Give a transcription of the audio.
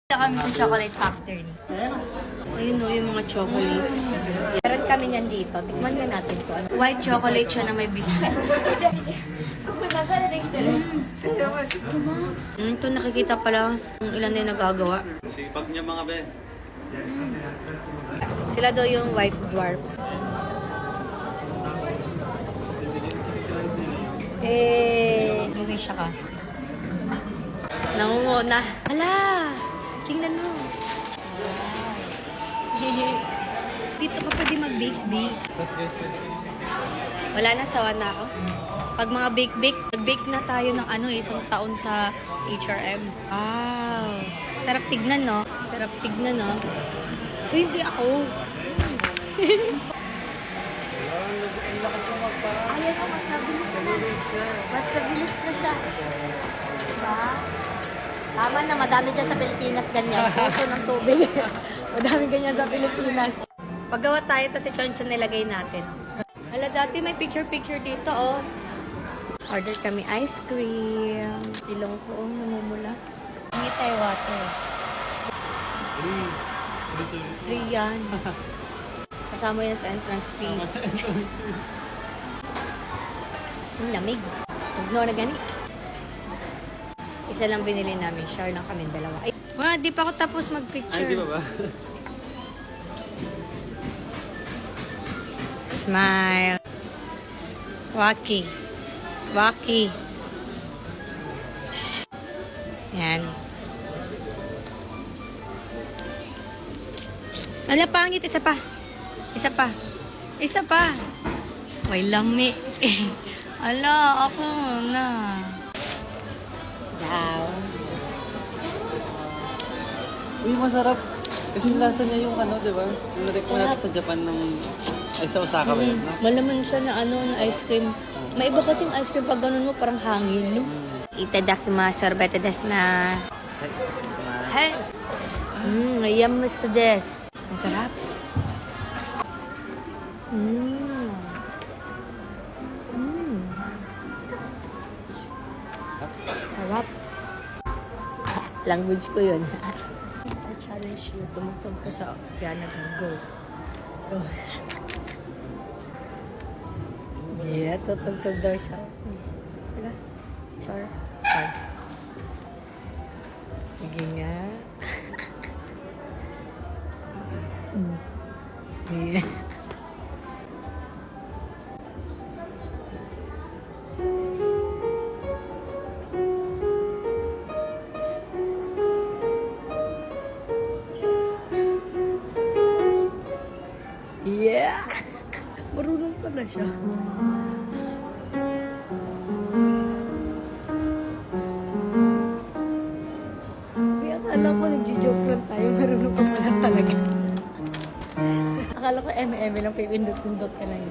Punta kami sa chocolate factory. Ayun o, yung mga chocolates. Meron kami niyan dito. Tikman nga natin to. White chocolate siya na may biscuit. Ito nakikita pala kung ilan na yung nagagawa. Sipag niya mga be. Sila daw yung white dwarfs. Gawin siya ka. Nangunguna. Hala! Tingnan mo. Dito ka pwede mag-bake-bake. Wala na, sawa na ako. Pag mga bake-bake, nag-bake na tayo ng isang taon sa HRM. Wow! Sarap tignan, no? Sarap tignan, no? Uy, hindi ako. Ayan o, mas nabilis na. Mas nabilis na siya. Diba? Tama na, madami dyan sa Pilipinas ganyan. Puso ng tubig. Madami ganyan sa Pilipinas. Paggawa tayo, ito si Chonchon nilagay natin. Hala, dati may picture-picture dito, oh. Order kami ice cream. Ilong ko, oh, namumula. Hindi tayo water. Free yan. Kasama yan sa entrance fee. Ang lamig. Huwag na gani. Isa lang binili namin. Share lang kami dalawa. Ay, di pa ako tapos mag-picture. Ay, di ba ba? Smile. Waki. Waki. Yan. Ala, pangit. Isa pa. Isa pa. Isa pa. May lami. Ala, ako na. Daw. Uy, masarap. Kasi lasa niya yung di ba? Yung na-recommend natin sa Japan ng... Ay, sa Osaka ba yun, no? Malaman siya na na ice cream. May iba kasing ice cream pag ganun mo, parang hangin, no? Itadakimasu, sorbete desu na. Hey! Yamasu desu. Ang sarap. Sarap. Language ko yun. I challenge you. Tumutog ka sa piano. Go. Go. Yeah, tutugtog daw siya. Diba? Sure. Sure. Sige nga. Yeah. Yeah! Marunong pala siya. Kaya akala ko nag-joke lang tayo. Marunong pa pala talaga. Akala ko eme-eme lang, pipindot-pindot ka lang.